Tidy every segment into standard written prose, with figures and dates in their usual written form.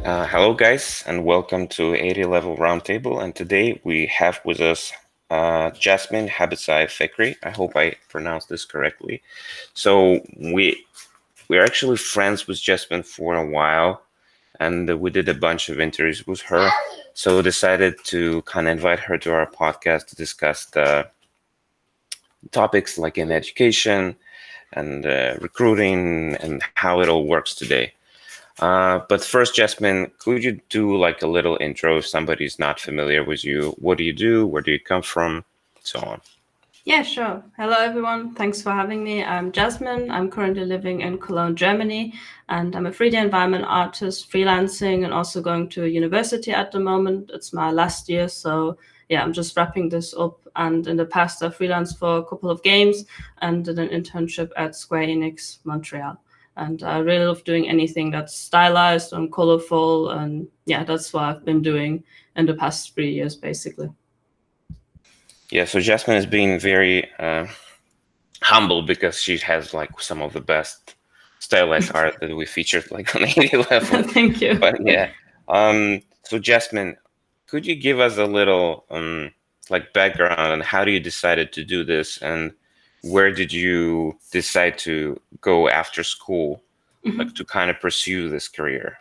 Hello, guys, and welcome to 80 Level Roundtable. And today we have with us Jasmin Habezai-Fekri. I hope I pronounced this correctly. So we're actually friends with Jasmin for a while, and we did a bunch of interviews with her. So decided to kind of invite her to our podcast to discuss the topics like in education and recruiting and how it all works today. But first, Jasmine, could you do like a little intro if somebody's not familiar with you? What do you do? Where do you come from? So on. Yeah, sure. Hello, everyone. Thanks for having me. I'm Jasmin. I'm currently living in Cologne, Germany, and I'm a 3D environment artist, freelancing, and also going to university at the moment. It's my last year, so yeah, I'm just wrapping this up. And in the past, I freelanced for a couple of games and did an internship at Square Enix Montreal. And I really love doing anything that's stylized and colorful, and yeah, that's what I've been doing in the past 3 years, basically. Yeah, so Jasmine is being very humble because she has like some of the best stylized art that we featured like on 80 level. Thank you. But yeah, so Jasmine, could you give us a little like background on how do you decided to do this and where did you decide to go after school, like to kind of pursue this career?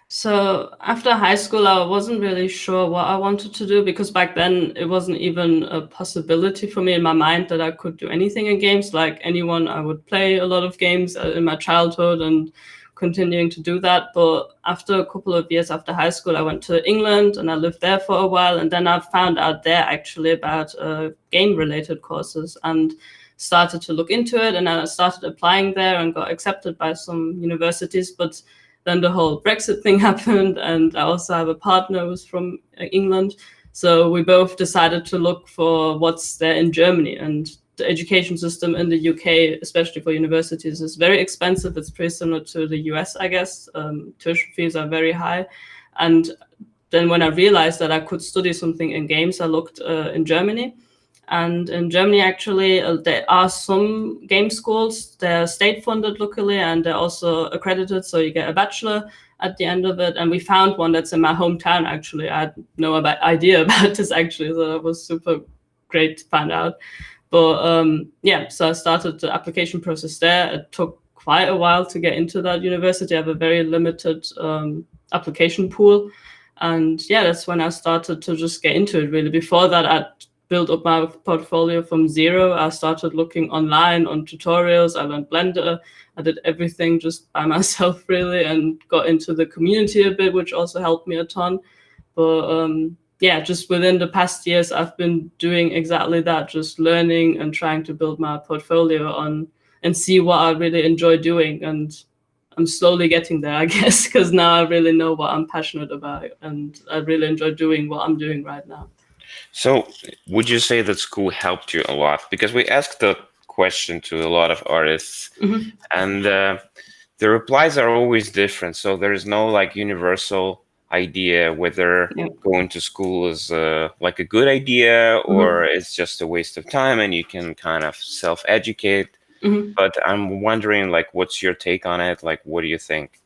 So after high school, I wasn't really sure what I wanted to do because back then it wasn't even a possibility for me in my mind that I could do anything in games. Like anyone, I would play a lot of games in my childhood and continuing to do that. But after a couple of years after high school, I went to England and I lived there for a while. And then I found out there actually about game related courses and started to look into it. And I started applying there and got accepted by some universities. But then the whole Brexit thing happened, and I also have a partner who's from England. So we both decided to look for what's there in Germany. And the education system in the UK, especially for universities, is very expensive. It's pretty similar to the US, I guess. Tuition fees are very high. And then when I realized that I could study something in games, I looked in Germany. And in Germany, actually, there are some game schools. They're state funded locally and they're also accredited. So you get a bachelor at the end of it. And we found one that's in my hometown, actually. I had no idea about this, actually. So that was super great to find out. But yeah, so I started the application process there. It took quite a while to get into that university. I have a very limited application pool. And yeah, that's when I started to just get into it, really. Before that, I built up my portfolio from zero. I started looking online on tutorials. I learned Blender. I did everything just by myself, really, and got into the community a bit, which also helped me a ton. But yeah, just within the past years, I've been doing exactly that, just learning and trying to build my portfolio on and see what I really enjoy doing. And I'm slowly getting there, I guess, because now I really know what I'm passionate about and I really enjoy doing what I'm doing right now. So, would you say that school helped you a lot? Because we asked the question to a lot of artists, and the replies are always different. So there's no like universal idea whether Yeah. going to school is like a good idea or Mhm. it's just a waste of time and you can kind of self-educate. Mhm. But I'm wondering, like, what's your take on it? Like, what do you think?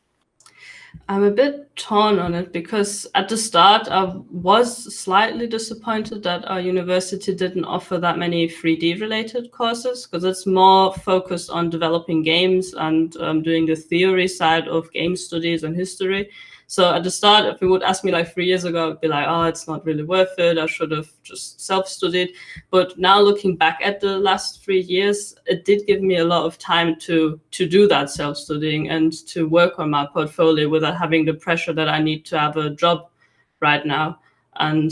I'm a bit torn on it because at the start I was slightly disappointed that our university didn't offer that many 3D related courses because it's more focused on developing games and doing the theory side of game studies and history. So at the start, if you would ask me like 3 years ago, I'd be like, oh, it's not really worth it. I should have just self-studied. But now looking back at the last 3 years, it did give me a lot of time to do that self-studying and to work on my portfolio without having the pressure that I need to have a job right now. And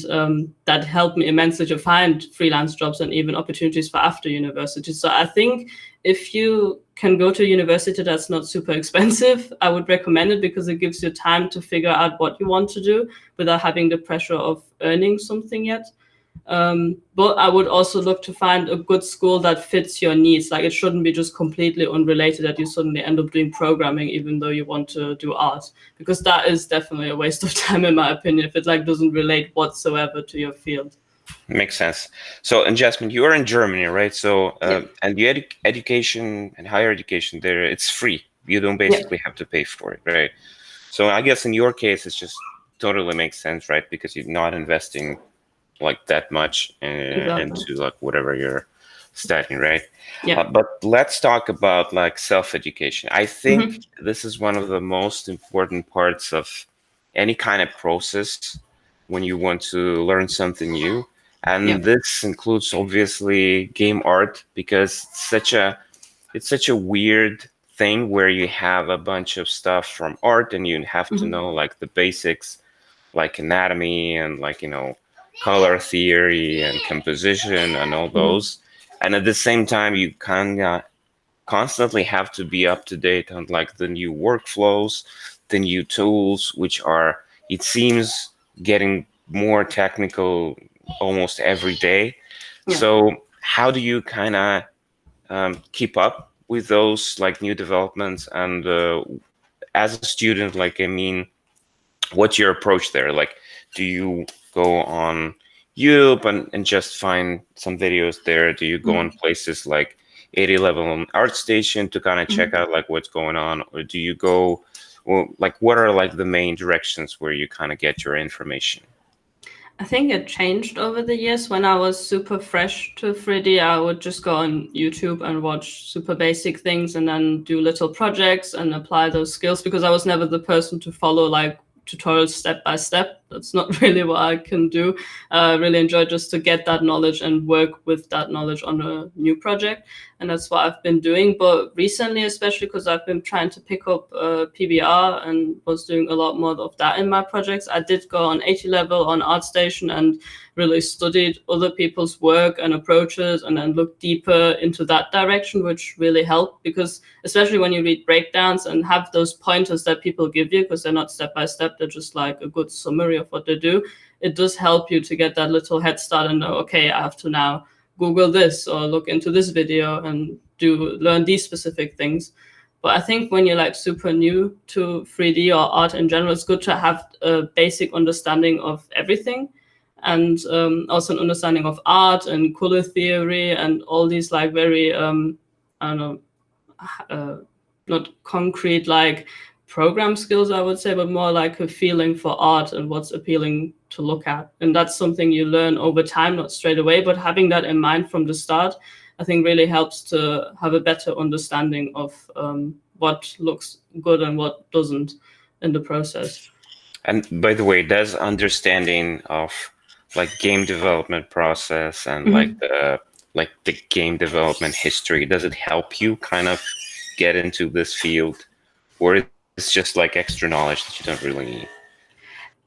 that helped me immensely to find freelance jobs and even opportunities for after university. So I think if you can go to a university that's not super expensive, I would recommend it because it gives you time to figure out what you want to do without having the pressure of earning something yet. But I would also look to find a good school that fits your needs. Like it shouldn't be just completely unrelated that you suddenly end up doing programming even though you want to do art, because that is definitely a waste of time in my opinion if it like doesn't relate whatsoever to your field. Makes sense. So, and Jasmine, you are in Germany, right? So, Yeah. and the education and higher education there, it's free. You don't Yeah. basically have to pay for it, right? So I guess in your case, it's just totally makes sense, right? Because you're not investing like that much Exactly. into like whatever you're studying, right? Yeah. But let's talk about like self-education. I think Hmm. this is one of the most important parts of any kind of process when you want to learn something new. Yeah. And this includes obviously game art because it's such a weird thing where you have a bunch of stuff from art and you have to Hmm. know like the basics like anatomy and like color theory and composition and all Hmm. those, and at the same time you kind of constantly have to be up to date on like the new workflows, the new tools, which are, it seems, getting more technical almost every day. Yeah. So how do you kind of keep up with those like new developments, and as a student, like, I mean, what's your approach there? Like, do you go on YouTube and just find some videos there? Do you go on Hmm. places like 80 Level and ArtStation to kind of check Hmm. out like what's going on? Or do you go, well, like, what are like the main directions where you kind of get your information? I think it changed over the years. When I was super fresh to 3D, I would just go on YouTube and watch super basic things and then do little projects and apply those skills because I was never the person to follow like tutorials step by step. That's not really what I can do. I really enjoy just to get that knowledge and work with that knowledge on a new project. And that's what I've been doing. But recently, especially because I've been trying to pick up PBR and was doing a lot more of that in my projects, I did go on 80 level on ArtStation and really studied other people's work and approaches and then looked deeper into that direction, which really helped because especially when you read breakdowns and have those pointers that people give you, because they're not step by step, they're just like a good summary of what they do. It does help you to get that little head start and know, okay, I have to now Google this or look into this video and do learn these specific things. But I think when you're like super new to 3D or art in general, it's good to have a basic understanding of everything and also an understanding of art and color theory and all these like very I don't know, uh, not concrete like program skills, I would say, but more like a feeling for art and what's appealing to look at. And that's something you learn over time, not straight away, but having that in mind from the start, I think really helps to have a better understanding of what looks good and what doesn't in the process. And by the way, does understanding of like game development process and Mhm. like the game development history, does it help you kind of get into this field, or it's just like extra knowledge that you don't really need?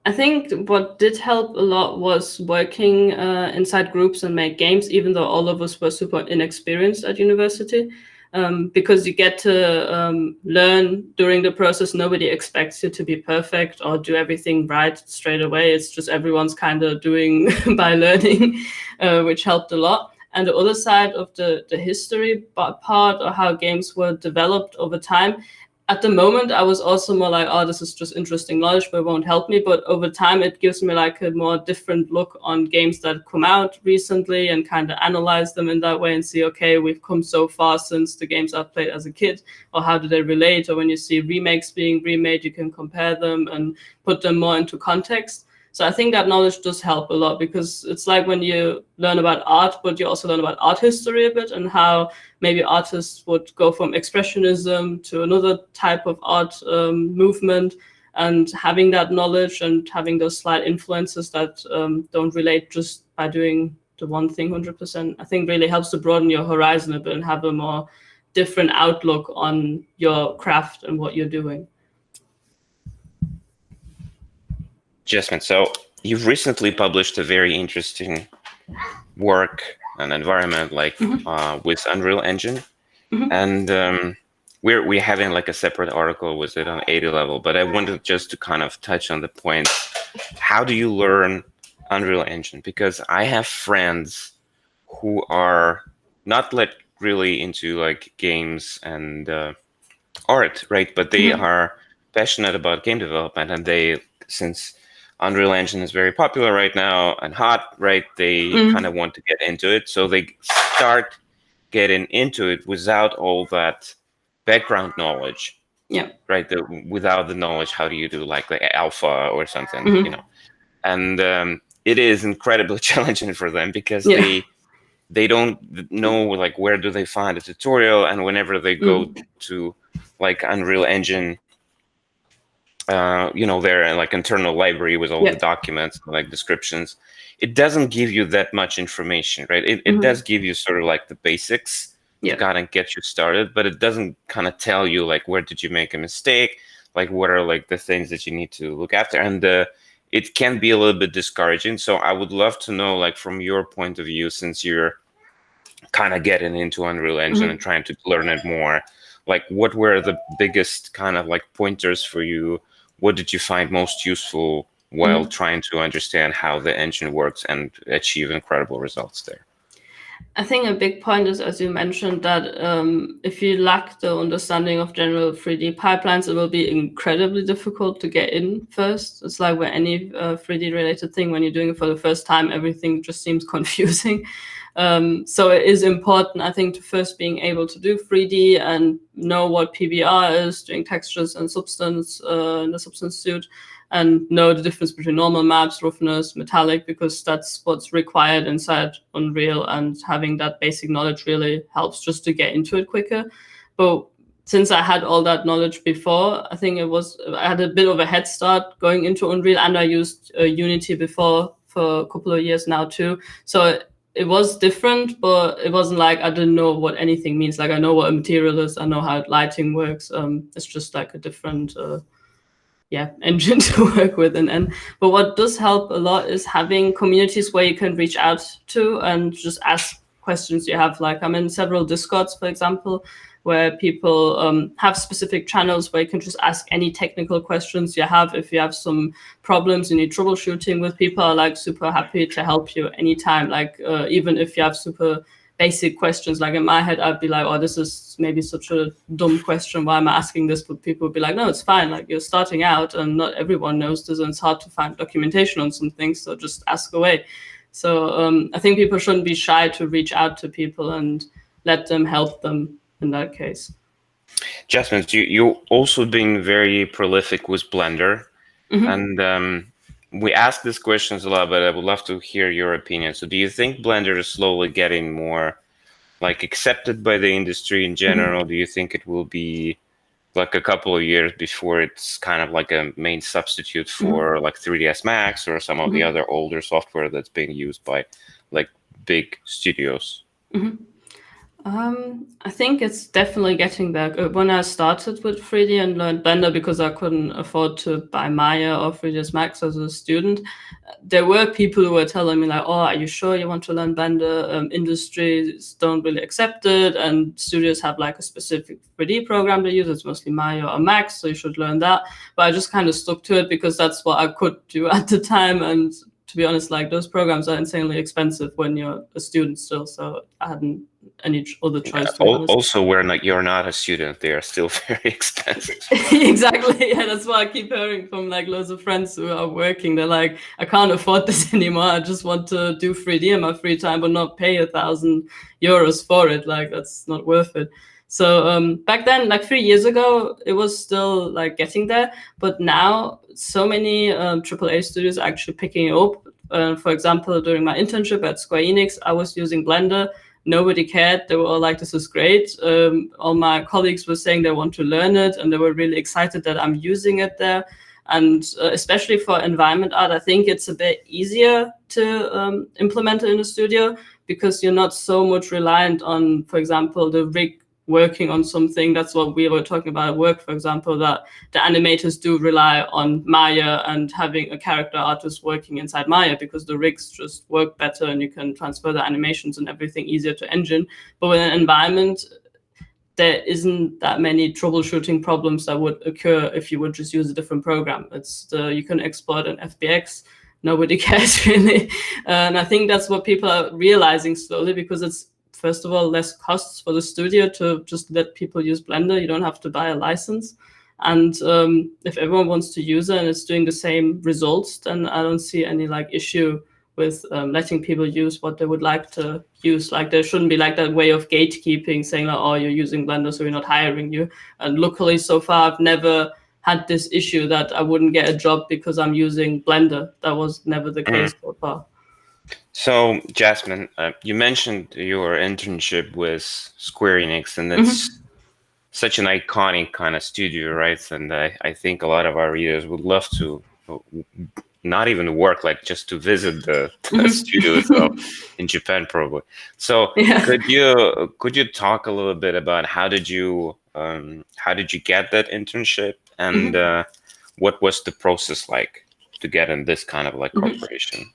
I think what did help a lot was working inside groups and make games, even though all of us were super inexperienced at university. Because you get to learn during the process. Nobody expects you to be perfect or do everything right straight away. It's just everyone's kind of doing by learning, which helped a lot. And the other side of the history part, or how games were developed over time, at the moment I was also more like, oh, this is just interesting knowledge but it won't help me. But over time it gives me like a more different look on games that come out recently and kind of analyze them in that way and see, okay, we've come so far since the games I've played as a kid, or how do they relate? Or when you see remakes being remade, you can compare them and put them more into context. So I think that knowledge does help a lot because it's like when you learn about art, but you also learn about art history a bit and how maybe artists would go from expressionism to another type of art movement, and having that knowledge and having those slight influences that don't relate just by doing the one thing 100%, I think really helps to broaden your horizon a bit and have a more different outlook on your craft and what you're doing. Jasmine, so you've recently published a very interesting work and environment like Mm-hmm. with Unreal Engine, Mm-hmm. and we're having like a separate article with it on 80 level, but I wanted just to kind of touch on the point. How do you learn Unreal Engine? Because I have friends who are not like really into like games and art, right? But they Mm-hmm. are passionate about game development, and they, since Unreal Engine is very popular right now and hot, right? They kind Mm-hmm. of want to get into it, so they start getting into it without all that background knowledge. Yeah. right? Without the knowledge, how do you do like the alpha or something, you Hmm. know? And it is incredibly challenging for them because Yeah. they don't know like where do they find a tutorial, and whenever they go Mm. to like Unreal Engine, their like internal library with all the Yeah. documents, like descriptions, it doesn't give you that much information, right? It Hmm. does give you sort of like the basics to Yeah. kind of get you started, but it doesn't kind of tell you like where did you make a mistake, like what are like the things that you need to look after, and it can be a little bit discouraging. So I would love to know, like from your point of view, since you're kind of getting into Unreal Engine and Hmm. trying to learn it more, like what were the biggest kind of like pointers for you? What did you find most useful while Hmm. trying to understand how the engine works and achieve incredible results there? I think a big point is, as you mentioned, that if you lack the understanding of general 3D pipelines, it will be incredibly difficult to get in first. It's like with any 3D related thing, when you're doing it for the first time, everything just seems confusing. So it is important, I think, to first being able to do 3D and know what PBR is, doing textures and substance in the substance suite, and know the difference between normal maps, roughness, metallic, because that's what's required inside Unreal. And having that basic knowledge really helps just to get into it quicker. But since I had all that knowledge before, I think I had a bit of a head start going into Unreal, and I used Unity before for a couple of years now too. So it was different, but it wasn't like I didn't know what anything means. Like I know what a material is, I know how lighting works. It's just like a different engine to work with. And but what does help a lot is having communities where you can reach out to and just ask questions you have. Like I'm in several discords, for example, where people have specific channels where you can just ask any technical questions you have. If you have some problems, you need troubleshooting with, people are like super happy to help you anytime. Like even if you have super basic questions, like in my head I'd be like, oh, this is maybe such a dumb question, why am I asking this? But people would be like, no, it's fine, like you're starting out and not everyone knows this, and it's hard to find documentation on some things, so just ask away. So I think people shouldn't be shy to reach out to people and let them help them in that case. Jasmine, you also been very prolific with Blender, Mm-hmm. and we ask these questions a lot, but I would love to hear your opinion. So do you think Blender is slowly getting more like accepted by the industry in Mm-hmm. general? Do you think it will be like a couple of years before it's kind of like a main substitute Mm-hmm. for like 3ds Max or some of the Mm-hmm. other older software that's being used by like big studios? Mm-hmm. I think it's definitely getting there. When I started with 3D and learned Blender because I couldn't afford to buy Maya or 3ds Max as a student, there were people who were telling me like, "Oh, are you sure you want to learn Blender? Industries don't really accept it, and studios have like a specific 3D program they use. It's mostly Maya or Max, so you should learn that." But I just kind of stuck to it because that's what I could do at the time. And to be honest, like those programs are insanely expensive when you're a student still, so I hadn't any other choice, to be honest. Also, you're not a student, they are still very expensive. Exactly. Yeah, that's what I keep hearing from like loads of friends who are working. They're like, I can't afford this anymore. I just want to do 3D in my free time, but not pay €1,000 for it. Like that's not worth it. So back then, like 3 years ago, it was still like getting there. But now, so many AAA studios are actually picking it up. For example, during my internship at Square Enix, I was using Blender. Nobody cared. They were all like, this is great. All my colleagues were saying they want to learn it, and they were really excited that I'm using it there. And especially for environment art, I think it's a bit easier to implement it in a studio because you're not so much reliant on, for example, the rig working on something. That's what we were talking about at work, for example, that the animators do rely on Maya and having a character artist working inside Maya because the rigs just work better and you can transfer the animations and everything easier to engine. But with an environment, there isn't that many troubleshooting problems that would occur if you would just use a different program. You can export an FBX. Nobody cares really. And I think that's what people are realizing slowly, because it's, first of all, less costs for the studio to just let people use Blender. You don't have to buy a license. And if everyone wants to use it and it's doing the same results, then I don't see any like issue with letting people use what they would like to use. Like there shouldn't be like that way of gatekeeping, saying like, oh, you're using Blender, so we're not hiring you. And luckily, so far, I've never had this issue that I wouldn't get a job because I'm using Blender. That was never the case so far. So, Jasmin, you mentioned your internship with Square Enix, and it's such an iconic kind of studio, right? And I think a lot of our readers would love to not even work, like just to visit the studio itself in Japan, probably. So, Yeah. could you talk a little bit about how did you get that internship, and what was the process like to get in this kind of like corporation?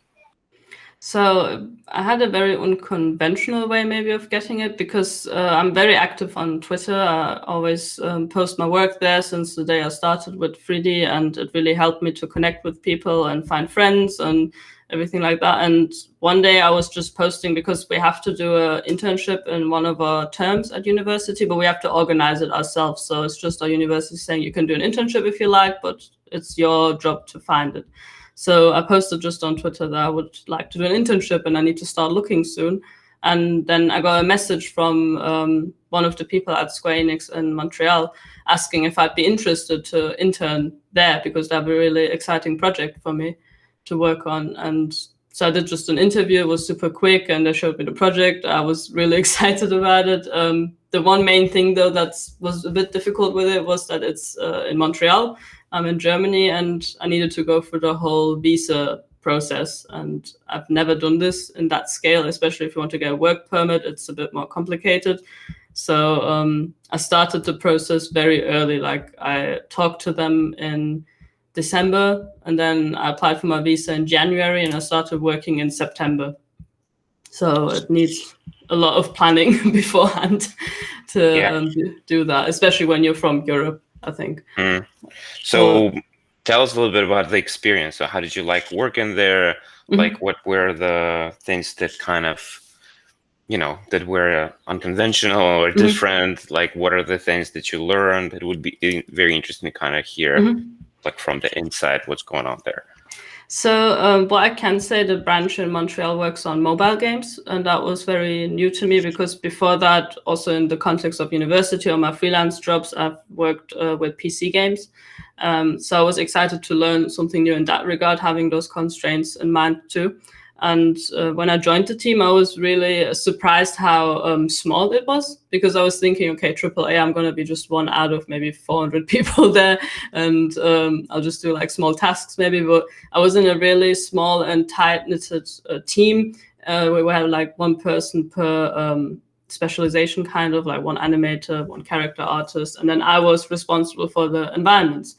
So I had a very unconventional way maybe of getting it because I'm very active on Twitter. I always post my work there since the day I started with 3D, and it really helped me to connect with people and find friends and everything like that. And one day I was just posting because we have to do an internship in one of our terms at university, but we have to organize it ourselves. So it's just our university saying you can do an internship if you like, but it's your job to find it. So I posted just on Twitter that I would like to do an internship and I need to start looking soon. And then I got a message from one of the people at Square Enix in Montreal asking if I'd be interested to intern there because that'd be a really exciting project for me to work on. And so I did just an interview. It was super quick and they showed me the project. I was really excited about it. The one main thing though that was a bit difficult with it was that it's in Montreal. I'm in Germany and I needed to go through the whole visa process. And I've never done this in that scale, especially if you want to get a work permit, it's a bit more complicated. So I started the process very early. Like I talked to them in December and then I applied for my visa in January and I started working in September. So it needs a lot of planning beforehand to do that, especially when you're from Europe, I think. So tell us a little bit about the experience. So how did you like working there? Like what were the things that kind of, that were unconventional or different? Like what are the things that you learned? It would be very interesting to kind of hear like from the inside what's going on there. So what I can say, the branch in Montreal works on mobile games, and that was very new to me because before that, also in the context of university or my freelance jobs, I've worked with PC games. So I was excited to learn something new in that regard, having those constraints in mind too. And when I joined the team, I was really surprised how small it was because I was thinking, okay, AAA, I'm going to be just one out of maybe 400 people there. And I'll just do like small tasks maybe. But I was in a really small and tight-knitted team where we had like one person per specialization, kind of like one animator, one character artist. And then I was responsible for the environments.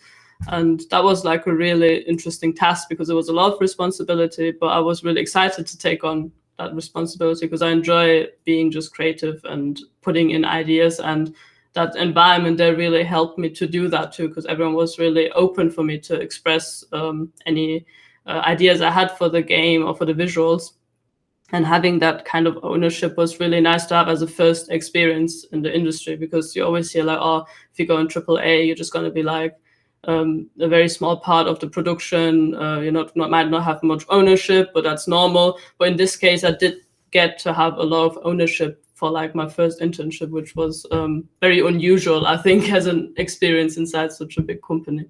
And that was like a really interesting task because it was a lot of responsibility, but I was really excited to take on that responsibility because I enjoy being just creative and putting in ideas, and that environment there really helped me to do that too because everyone was really open for me to express any ideas I had for the game or for the visuals. And having that kind of ownership was really nice to have as a first experience in the industry because you always hear like, oh, if you go in AAA, you're just going to be like a very small part of the production. Might not have much ownership, but that's normal. But in this case, I did get to have a lot of ownership for like my first internship, which was very unusual, I think, as an experience inside such a big company.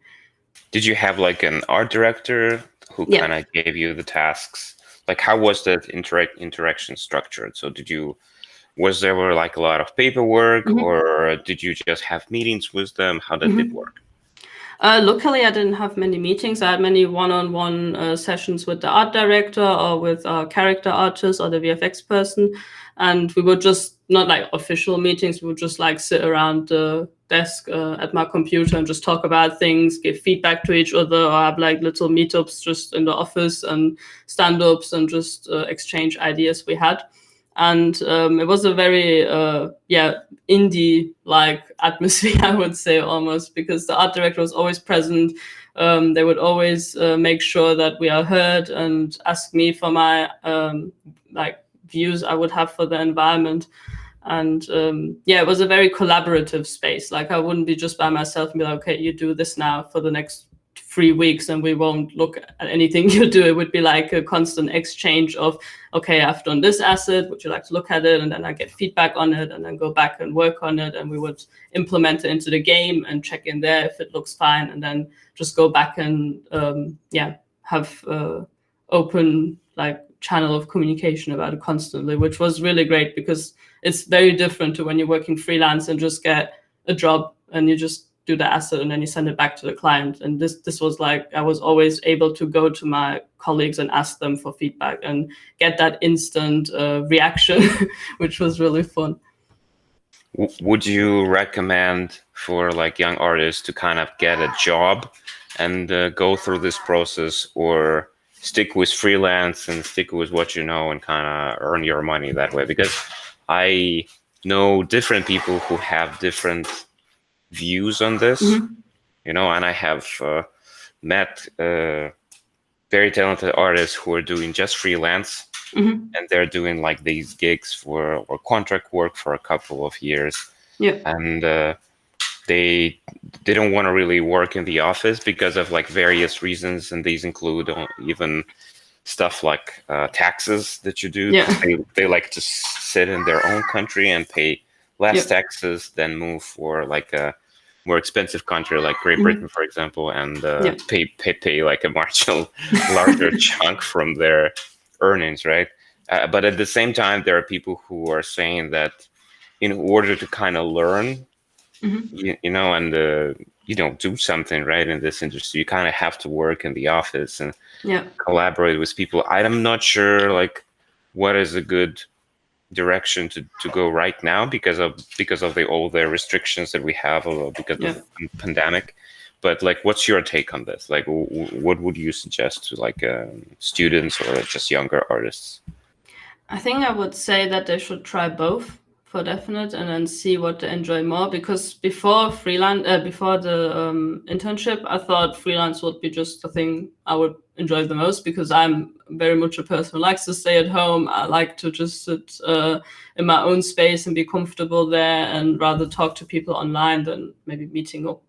Did you have like an art director who kind of gave you the tasks? Like how was that interaction structured? So was there like a lot of paperwork or did you just have meetings with them? How did it work? Luckily, I didn't have many meetings. I had many one-on-one sessions with the art director or with our character artist or the VFX person. And we would just, not like official meetings, we would just like sit around the desk at my computer and just talk about things, give feedback to each other, or have like little meetups just in the office and stand-ups and just exchange ideas we had. And it was a very indie-like atmosphere, I would say, almost, because the art director was always present. They would always make sure that we are heard and ask me for my views I would have for the environment. And it was a very collaborative space. Like I wouldn't be just by myself and be like, okay, you do this now for the next 3 weeks and we won't look at anything you do. It would be like a constant exchange of, okay, I've done this asset, would you like to look at it? And then I get feedback on it and then go back and work on it, and we would implement it into the game and check in there if it looks fine, and then just go back and have open like channel of communication about it constantly, which was really great because it's very different to when you're working freelance and just get a job and you just do the asset and then you send it back to the client. And this was like, I was always able to go to my colleagues and ask them for feedback and get that instant reaction, which was really fun. Would you recommend for like young artists to kind of get a job and go through this process, or stick with freelance and stick with what you know and kind of earn your money that way? Because I know different people who have different views on this, you know, and I have met very talented artists who are doing just freelance, and they're doing like these gigs or contract work for a couple of years, and they don't want to really work in the office because of like various reasons, and these include even stuff like taxes that you do. They like to sit in their own country and pay less taxes than move for like a more expensive country like Great Britain, for example, and pay like a marginal larger chunk from their earnings, right? But at the same time, there are people who are saying that in order to kind of learn, you know, and do something right in this industry, you kind of have to work in the office and collaborate with people. I'm not sure like what is a good direction to go right now because of all the restrictions that we have, because of the pandemic. But like, what's your take on this? Like, what would you suggest to like students or just younger artists? I think I would say that they should try both for definite, and then see what they enjoy more. Because before the internship, I thought freelance would be just the thing I would enjoy the most, because I'm very much a person who likes to stay at home. I like to just sit in my own space and be comfortable there, and rather talk to people online than maybe meeting up.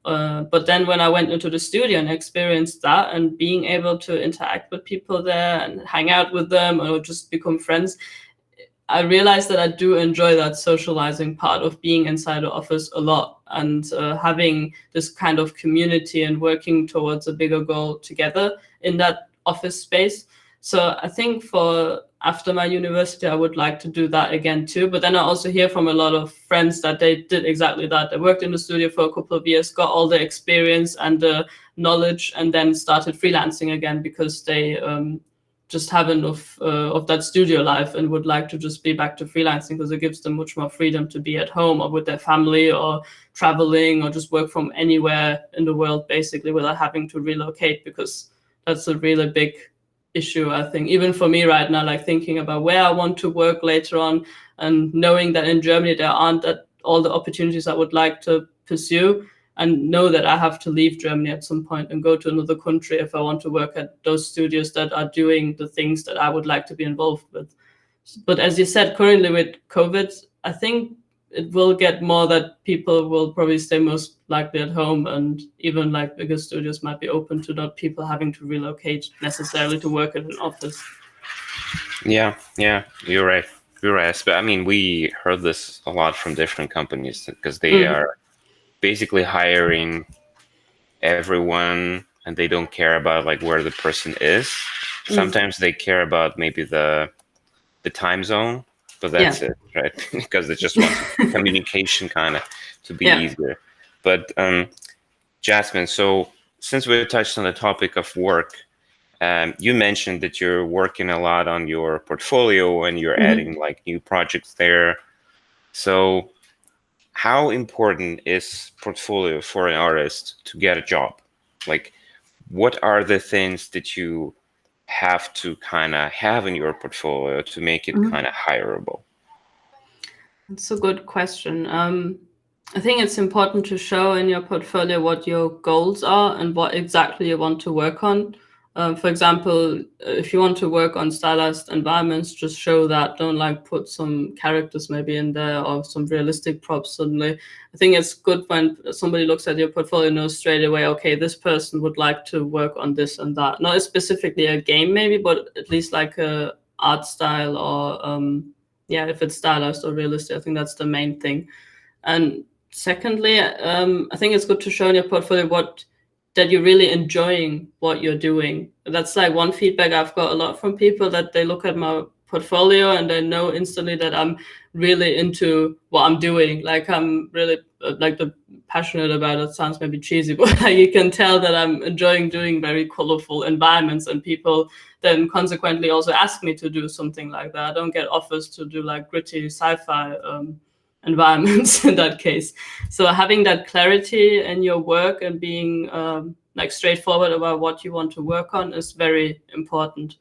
But then when I went into the studio and experienced that, and being able to interact with people there and hang out with them or just become friends, I realized that I do enjoy that socializing part of being inside the office a lot, and having this kind of community and working towards a bigger goal together in that office space. So I think for after my university, I would like to do that again too. But then I also hear from a lot of friends that they did exactly that. They worked in the studio for a couple of years, got all the experience and the knowledge, and then started freelancing again because they just have enough of that studio life and would like to just be back to freelancing, because it gives them much more freedom to be at home or with their family or traveling or just work from anywhere in the world, basically, without having to relocate, because that's a really big issue, I think, even for me right now, like thinking about where I want to work later on, and knowing that in Germany there aren't all the opportunities I would like to pursue, and know that I have to leave Germany at some point and go to another country if I want to work at those studios that are doing the things that I would like to be involved with. But as you said, currently with COVID, I think it will get more that people will probably stay most likely at home, and even like bigger studios might be open to not people having to relocate necessarily to work at an office. Yeah, you're right. But I mean, we heard this a lot from different companies because they are basically hiring everyone, and they don't care about like where the person is. Sometimes they care about maybe the time zone, but that's it, right? Because they just want communication kind of to be easier. But Jasmin, so since we touched on the topic of work, you mentioned that you're working a lot on your portfolio and you're adding like new projects there. So how important is portfolio for an artist to get a job? Like, what are the things that you have to kind of have in your portfolio to make it kind of hireable? That's a good question. I think it's important to show in your portfolio what your goals are and what exactly you want to work on. For example, if you want to work on stylized environments, just show that. Don't like put some characters maybe in there or some realistic props suddenly. I think it's good when somebody looks at your portfolio, knows straight away, okay, this person would like to work on this and that. Not specifically a game maybe, but at least like a art style or yeah, if it's stylized or realistic. I think that's the main thing. And secondly, I think it's good to show in your portfolio that you're really enjoying what you're doing. That's like one feedback I've got a lot from people, that they look at my portfolio and they know instantly that I'm really into what I'm doing. Like I'm really like the passionate about it. Sounds maybe cheesy, but like you can tell that I'm enjoying doing very colorful environments, and people then consequently also ask me to do something like that. I don't get offers to do like gritty sci-fi environments in that case. So having that clarity in your work and being like straightforward about what you want to work on is very important.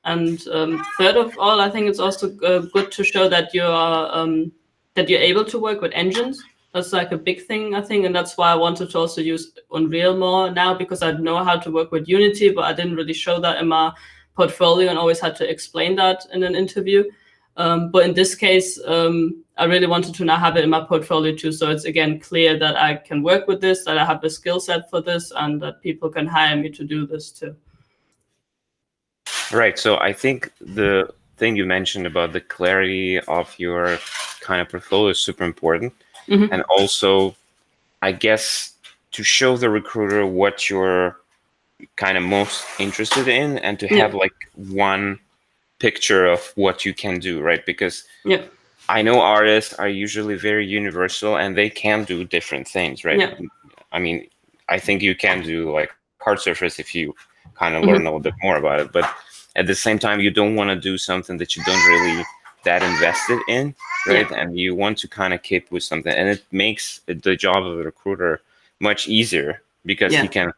And third of all, I think it's also good to show that you're able to work with engines. That's like a big thing, I think, and that's why I wanted to also use Unreal more now, because I know how to work with Unity, but I didn't really show that in my portfolio and always had to explain that in an interview. But in this case, I really wanted to now have it in my portfolio too, so it's again clear that I can work with this, that I have the skill set for this, and that people can hire me to do this too. Right. So I think the thing you mentioned about the clarity of your kind of portfolio is super important. Mm-hmm. And also, I guess, to show the recruiter what you're kind of most interested in, and to have Yeah. like one picture of what you can do, right? Because Yeah. I know artists are usually very universal and they can do different things, right? Yeah. I mean, I think you can do like hard surface if you kind of learn a little Mm-hmm. bit more about it, but at the same time, you don't want to do something that you don't really that invested in, Yeah. right? And you want to kind of keep with something, and it makes the job of a recruiter much easier, because he Yeah. can,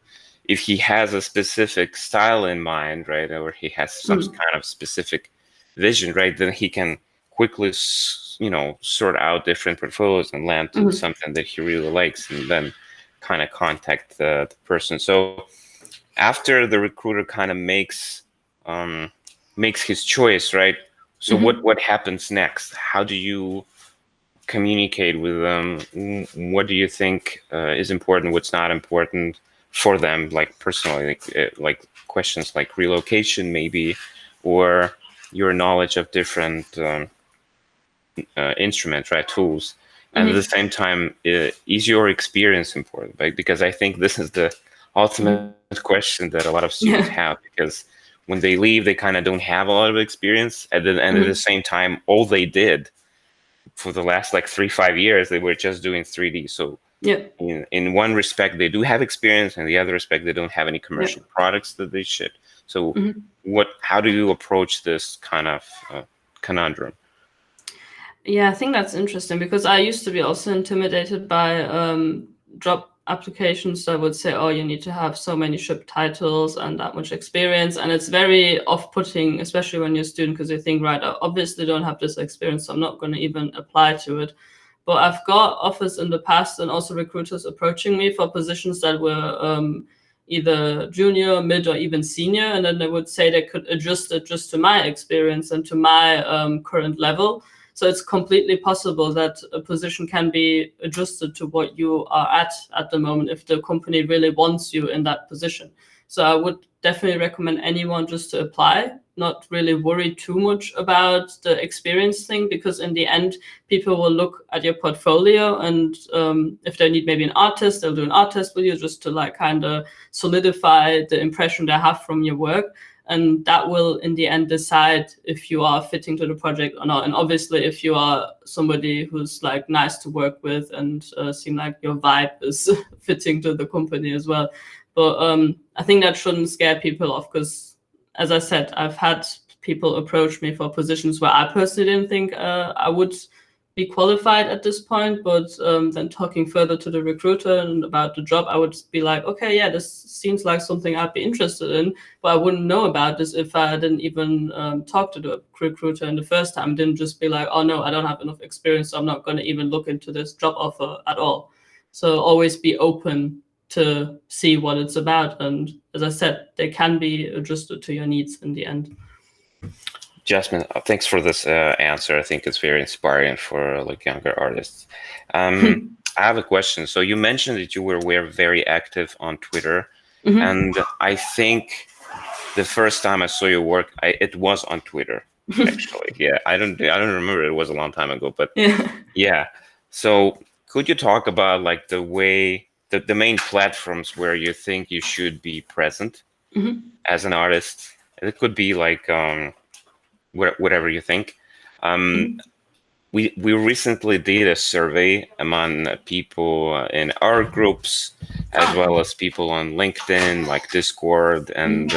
if he has a specific style in mind, right, or he has some Mm-hmm. kind of specific vision, right, then he can quickly, sort out different portfolios and land to Mm-hmm. something that he really likes, and then kind of contact the person. So after the recruiter kind of um, makes his choice, right? So Mm-hmm. what happens next? How do you communicate with them? What do you think is important? What's not important for them, like personally, like questions like relocation, maybe, or your knowledge of different instruments, right, tools. And at the Mm-hmm. same time, is your experience important? Right? Because I think this is the ultimate Mm-hmm. question that a lot of students have, Yeah. because when they leave, they kind of don't have a lot of experience. And at the Mm-hmm. same time, all they did for the last like 3-5 years, they were just doing 3D. So Yeah. in one respect, they do have experience, and the other respect, they don't have any Yeah. commercial products that they ship. So Mm-hmm. how do you approach this kind of conundrum? Yeah, I think that's interesting, because I used to be also intimidated by job applications that would say, oh, you need to have so many ship titles and that much experience. And it's very off-putting, especially when you're a student, because you think, right, I obviously don't have this experience, so I'm not going to even apply to it. But I've got offers in the past, and also recruiters approaching me for positions that were either junior, mid, or even senior. And then they would say they could adjust it just to my experience and to my current level. So it's completely possible that a position can be adjusted to what you are at the moment, if the company really wants you in that position. So I would definitely recommend anyone just to apply, not really worry too much about the experience thing, because in the end, people will look at your portfolio, and if they need maybe an artist, they'll do an art test with you just to like kind of solidify the impression they have from your work. And that will in the end decide if you are fitting to the project or not. And obviously, if you are somebody who's like nice to work with and seem like your vibe is fitting to the company as well. But I think that shouldn't scare people off, because as I said, I've had people approach me for positions where I personally didn't think I would be qualified at this point, but then talking further to the recruiter and about the job, I would be like, okay, yeah, this seems like something I'd be interested in, but I wouldn't know about this if I didn't even talk to the recruiter in the first time. Didn't just be like, oh no, I don't have enough experience, so I'm not going to even look into this job offer at all. So always be open to see what it's about. And as I said, they can be adjusted to your needs in the end. Jasmine, thanks for this answer. I think it's very inspiring for like younger artists. I have a question. So you mentioned that you were very active on Twitter, and I think the first time I saw your work, it was on Twitter. Actually, yeah, I don't remember. It was a long time ago, but Yeah. yeah. So could you talk about like the way the main platforms where you think you should be present as an artist? It could be like whatever you think. Um, we recently did a survey among people in our groups, as Oh, well as people on LinkedIn, like Discord, and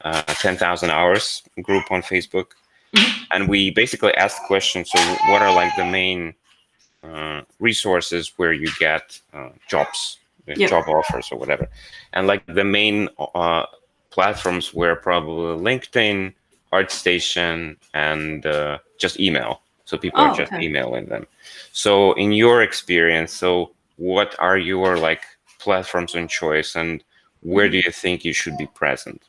10,000 Hours group on Facebook. And we basically asked questions. So, what are like the main resources where you get jobs, yeah. job offers, or whatever? And like the main platforms were probably LinkedIn, ArtStation, and just email. So people are Oh, just okay. emailing them. So in your experience, so what are your like platforms in choice, and where do you think you should be present?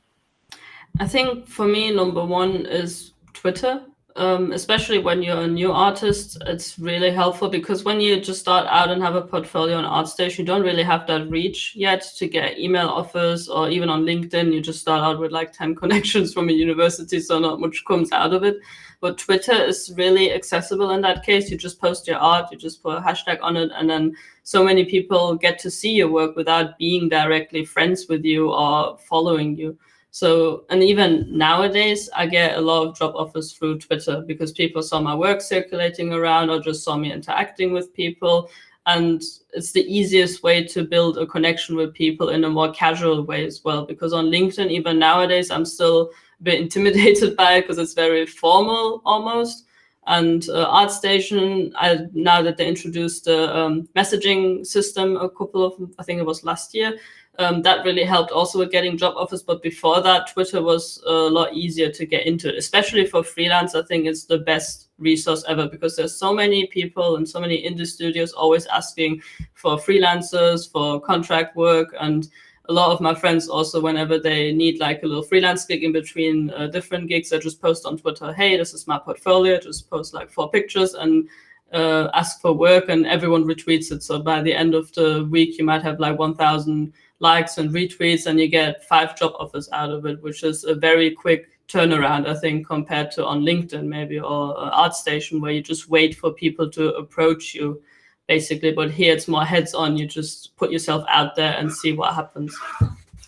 I think for me, number one is Twitter. Especially when you're a new artist, it's really helpful because when you just start out and have a portfolio on ArtStation, you don't really have that reach yet to get email offers, or even on LinkedIn, you just start out with like 10 connections from a university, so not much comes out of it. But Twitter is really accessible in that case. You just post your art, you just put a hashtag on it, and then so many people get to see your work without being directly friends with you or following you. So, and even nowadays, I get a lot of job offers through Twitter because people saw my work circulating around or just saw me interacting with people. And it's the easiest way to build a connection with people in a more casual way as well. Because on LinkedIn, even nowadays, I'm still a bit intimidated by it because it's very formal almost. And ArtStation, now that they introduced the messaging system a couple of, I think it was last year, that really helped also with getting job offers. But before that, Twitter was a lot easier to get into it, especially for freelance. I think it's the best resource ever because there's so many people and so many indie studios always asking for freelancers, for contract work. And a lot of my friends also, whenever they need like a little freelance gig in between different gigs, they just post on Twitter, hey, this is my portfolio, just post like 4 pictures and ask for work, and everyone retweets it. So by the end of the week, you might have like 1,000 likes and retweets, and you get 5 job offers out of it, which is a very quick turnaround, I think, compared to on LinkedIn maybe, or ArtStation, where you just wait for people to approach you, basically. But here it's more heads-on. You just put yourself out there and see what happens.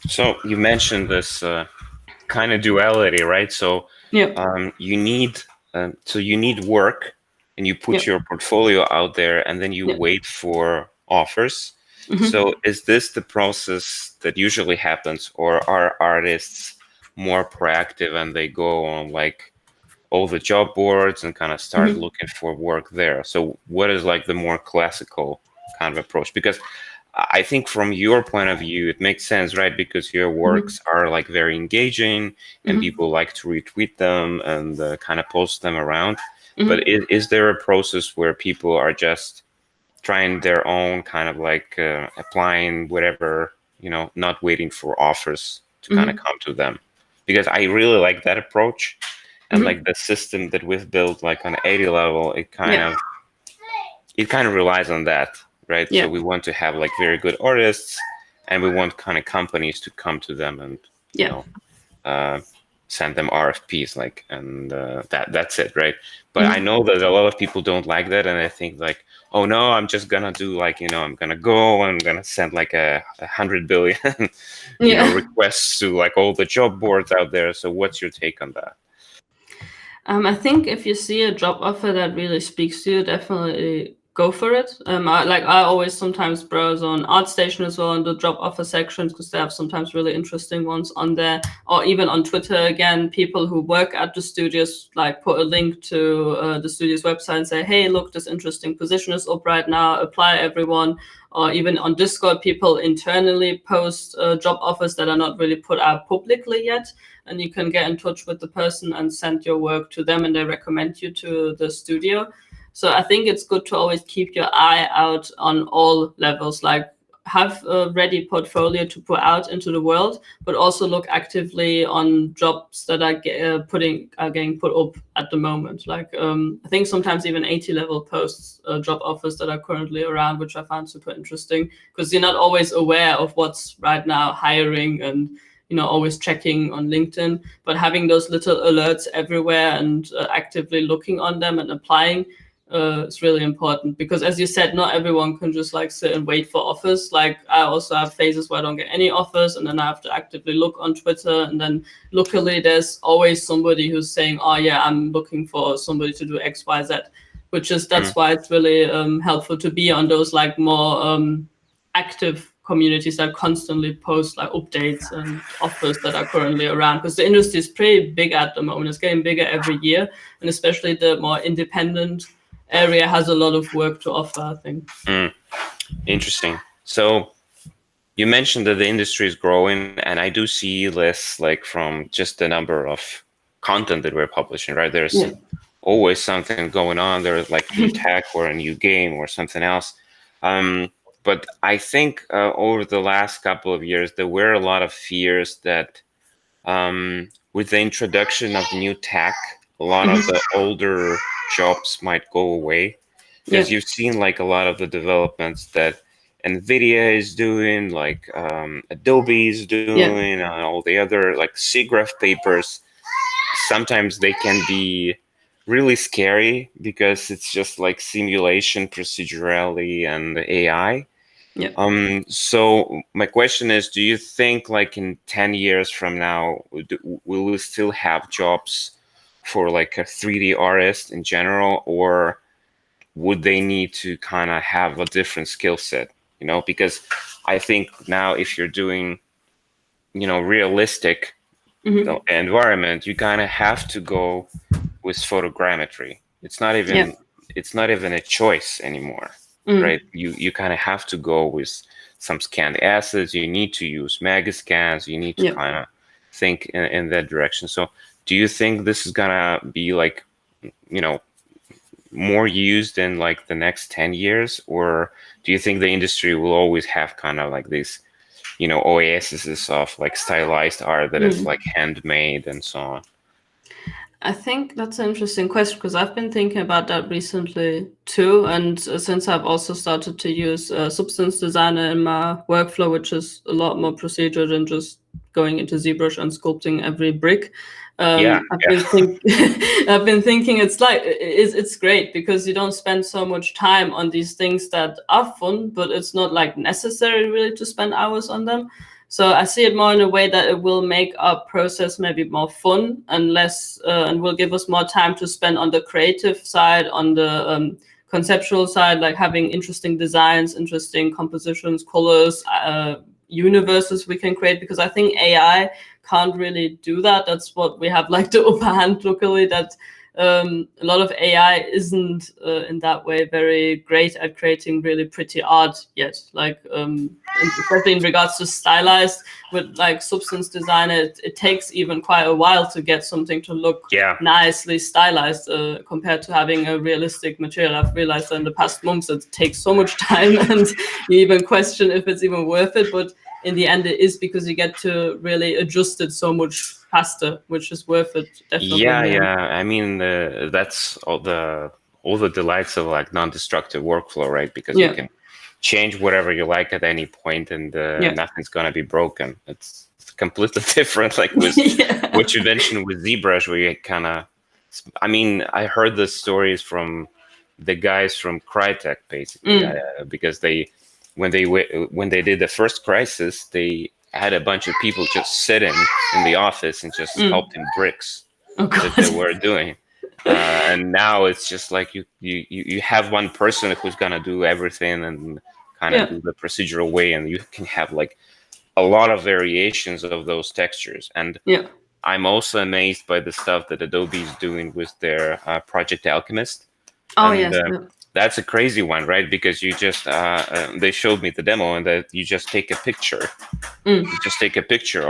So you mentioned this kind of duality, right? So Yeah, you need work, and you yeah, put your portfolio out there, and then you yeah. wait for offers. So is this the process that usually happens, or are artists more proactive and they go on like all the job boards and kind of start looking for work there? So what is like the more classical kind of approach? Because I think from your point of view, it makes sense, right? Because your works are like very engaging and people like to retweet them and kind of post them around. But is there a process where people are just trying their own kind of like applying whatever, not waiting for offers to kind of come to them? Because I really like that approach, and like the system that we've built like on 80 level, Yeah, it kind of relies on that, right? So yeah, we want to have like very good artists, and we want kind of companies to come to them and you yeah. know uh, send them RFPs, like, and that's it, right? But I know that a lot of people don't like that, and I think like, oh no, I'm just gonna do like, I'm gonna go, I'm gonna send like 100 billion, Yeah. requests to like all the job boards out there. So what's your take on that? I think if you see a job offer that really speaks to you, definitely go for it. I always sometimes browse on ArtStation as well in the job offer sections because they have sometimes really interesting ones on there, or even on Twitter. Again, people who work at the studios like put a link to the studio's website and say, "Hey, look, this interesting position is up right now. Apply, everyone." Or even on Discord, people internally post job offers that are not really put out publicly yet, and you can get in touch with the person and send your work to them, and they recommend you to the studio. So I think it's good to always keep your eye out on all levels, like have a ready portfolio to put out into the world, but also look actively on jobs that are getting put up at the moment. Like I think sometimes even 80 level posts, job offers that are currently around, which I find super interesting because you're not always aware of what's right now hiring and always checking on LinkedIn, but having those little alerts everywhere and actively looking on them and applying is really important because, as you said, not everyone can just like sit and wait for offers. Like I also have phases where I don't get any offers, and then I have to actively look on Twitter, and then luckily there's always somebody who's saying, "Oh yeah, I'm looking for somebody to do X, Y, Z," which is Mm. that's why it's really helpful to be on those like more active communities that constantly post like updates and offers that are currently around because the industry is pretty big at the moment. It's getting bigger every year, and especially the more independent area has a lot of work to offer, I think. Mm. Interesting. So you mentioned that the industry is growing, and I do see this like from just the number of content that we're publishing, right? There's Yeah. always something going on. There's like new tech or a new game or something else. But I think over the last couple of years, there were a lot of fears that with the introduction of new tech, a lot of the older jobs might go away Yeah. because you've seen like a lot of the developments that NVIDIA is doing, like Adobe is Yeah. doing, and all the other like SIGGRAPH papers. Sometimes they can be really scary because it's just like simulation procedurally and AI. Yeah. So my question is, do you think like in 10 years from now, will we still have jobs for like a 3D artist in general, or would they need to kind of have a different skill set? Because I think now if you're doing, realistic Mm-hmm. environment, you kind of have to go with photogrammetry. Yeah. It's not even a choice anymore, right? Mm. You kind of have to go with some scanned assets. You need to use megascans. You need to Yeah. kind of think in that direction. So do you think this is gonna be like, you know, more used in like the next 10 years, or do you think the industry will always have kind of like these, oases of like stylized art that is Mm. like handmade and so on? I think that's an interesting question because I've been thinking about that recently too. And since I've also started to use Substance Designer in my workflow, which is a lot more procedure than just going into ZBrush and sculpting every brick, Yeah, I've yeah. been I've been thinking it's like it's great because you don't spend so much time on these things that are fun, but it's not like necessary really to spend hours on them. So I see it more in a way that it will make our process maybe more fun and less, and will give us more time to spend on the creative side, on the conceptual side, like having interesting designs, interesting compositions, colors, universes we can create. Because I think AI can't really do that. That's what we have like the upper hand, luckily, that a lot of AI isn't in that way very great at creating really pretty art yet. Like especially in regards to stylized with like Substance Designer, it takes even quite a while to get something to look Yeah. nicely stylized compared to having a realistic material. I've realized in the past months it takes so much time, and you even question if it's even worth it. But in the end, it is because you get to really adjust it so much faster, which is worth it definitely in Yeah, the end. yeah. I mean, that's all the delights of like non-destructive workflow, right? Because you Yeah, can change whatever you like at any point, and yeah, nothing's gonna be broken. It's completely different, like with yeah. what you mentioned with ZBrush, where you kind of. I mean, I heard the stories from the guys from Crytek, basically, Mm, because when they did the first Crisis, they had a bunch of people just sitting in the office and just mm. sculpting bricks Oh that they god. were doing. And now it's just like you have one person who's gonna do everything and kind of Yeah, do the procedural way, and you can have like a lot of variations of those textures. And yeah. I'm also amazed by the stuff that Adobe is doing with their Project Alchemist, Oh and yes. Yeah. that's a crazy one, right? Because you just they showed me the demo, and that you just take a picture, Mm,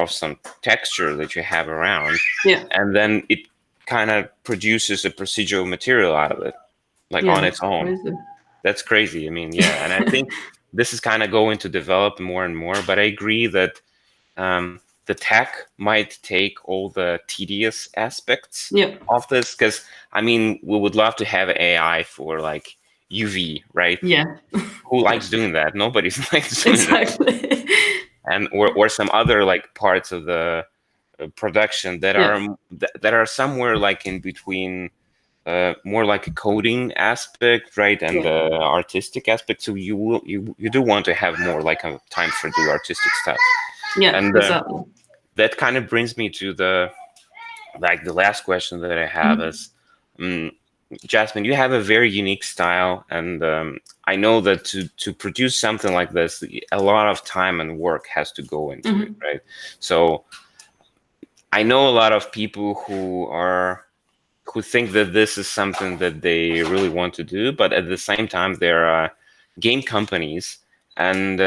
of some texture that you have around, yeah. and then it kind of produces a procedural material out of it, like Yeah. on That's its own. crazy. That's crazy. I mean, yeah, and I think this is kind of going to develop more and more. But I agree that the tech might take all the tedious aspects Yeah. of this, because I mean, we would love to have AI for like UV, right? Yeah. Who likes doing that? Nobody likes doing that. Exactly. And or some other like parts of the production that Yeah. that are somewhere like in between, more like a coding aspect, right, and Yeah. the artistic aspect. So you do want to have more like a time for the artistic stuff. Yeah. And Exactly. that kind of brings me to the last question that I have Mhm. is, um, Jasmine, you have a very unique style, and I know that to produce something like this, a lot of time and work has to go into it, Mhm. right? So I know a lot of people who think that this is something that they really want to do, but at the same time, there are game companies and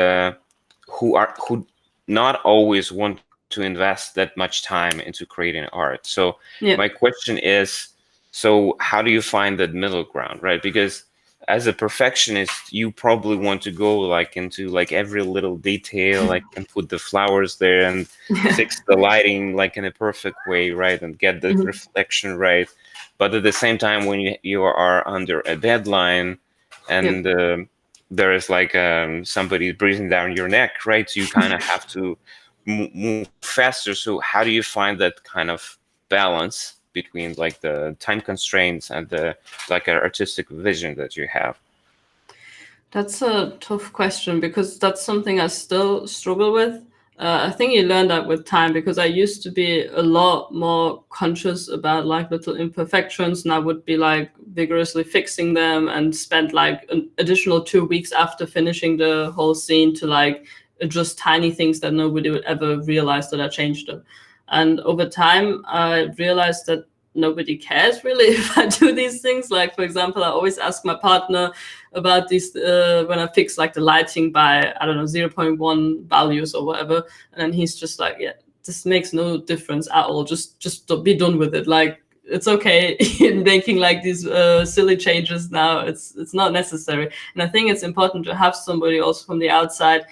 who not always want to invest that much time into creating art. So my Yeah. question is, so how do you find that middle ground, right? Because as a perfectionist, you probably want to go like into like every little detail, like and put the flowers there and Yeah. fix the lighting like in a perfect way, right? And get the Mhm. reflection right. But at the same time, when you are under a deadline Yeah. and there is like somebody breathing down your neck, right? So you kind of have to move faster. So how do you find that kind of balance between like the time constraints and the like artistic vision that you have? That's a tough question because that's something I still struggle with. I think you learn that with time because I used to be a lot more conscious about like little imperfections, and I would be like vigorously fixing them and spend like an additional 2 weeks after finishing the whole scene to like adjust tiny things that nobody would ever realize that I changed them. And over time, I realized that nobody cares really if I do these things. Like, for example, I always ask my partner about these when I fix like the lighting by, I don't know, zero point 0.1 values or whatever, and then he's just like, yeah, this makes no difference at all. Just be done with it. Like it's okay in making like these silly changes now. It's not necessary. And I think it's important to have somebody also from the outside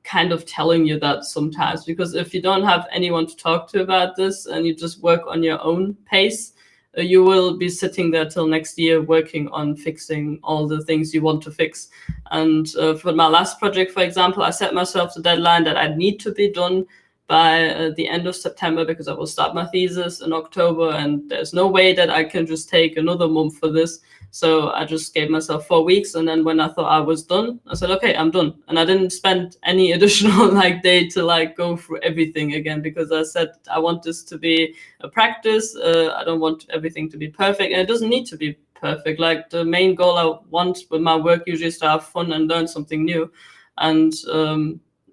kind of telling you that sometimes, because if you don't have anyone to talk to about this and you just work on your own pace, you will be sitting there till next year working on fixing all the things you want to fix. And for my last project, for example, I set myself the deadline that I need to be done by the end of September because I will start my thesis in October, and there's no way that I can just take another month for this. So I just gave myself 4 weeks, and then when I thought I was done, I said, "Okay, I'm done." And I didn't spend any additional like day to like go through everything again because I said I want this to be a practice. I don't want everything to be perfect, and it doesn't need to be perfect. Like the main goal I want with my work usually is to have fun and learn something new, and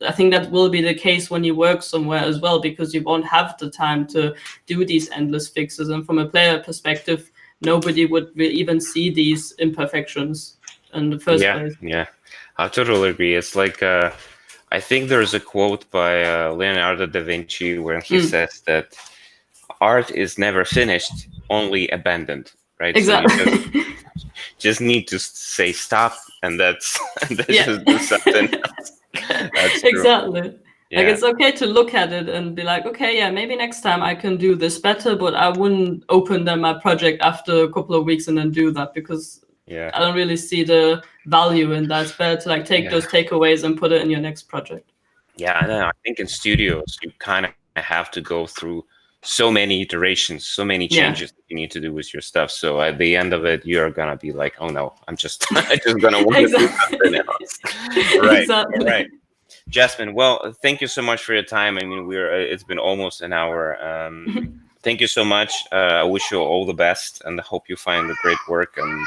I think that will be the case when you work somewhere as well because you won't have the time to do these endless fixes. And from a player perspective, nobody would even see these imperfections in the first Yeah, place. yeah, I totally agree. It's like I think there's a quote by Leonardo da Vinci where he Mm, says that art is never finished, only abandoned, right? So you exactly. just need to say stop, and that's and then Yeah. just do something else. That's true. Exactly. Like Yeah, it's okay to look at it and be like, okay, yeah, maybe next time I can do this better, but I wouldn't open then my project after a couple of weeks and then do that because yeah, I don't really see the value in that. It's better to like take yeah, those takeaways and put it in your next project. yeah. I know. I think in studios you kind of have to go through so many iterations, so many changes Yeah. that you need to do with your stuff. So at the end of it, you're gonna be like, oh no, I'm just I'm just gonna want to do something Exactly. else. Right. All right. Exactly. Jasmine, well, thank you so much for your time. I mean, it's been almost an hour. Thank you so much. I wish you all the best and I hope you find the great work and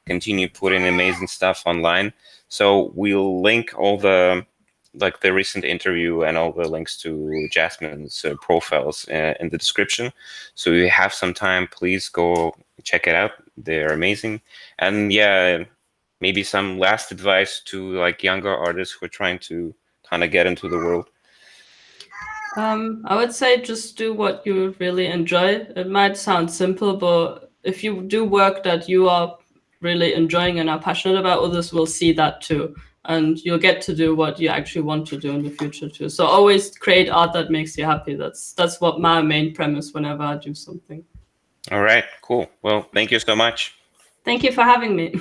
continue putting amazing stuff online. So we'll link all the like the recent interview and all the links to Jasmine's profiles in the description. So if you have some time, please go check it out. They're amazing. And yeah, maybe some last advice to like younger artists who are trying to kind of get into the world. I would say just do what you really enjoy. It might sound simple, but if you do work that you are really enjoying and are passionate about, others will see that too. and you'll get to do what you actually want to do in the future too. So always create art that makes you happy. That's what my main premise whenever I do something. All right, cool. Well, thank you so much. Thank you for having me.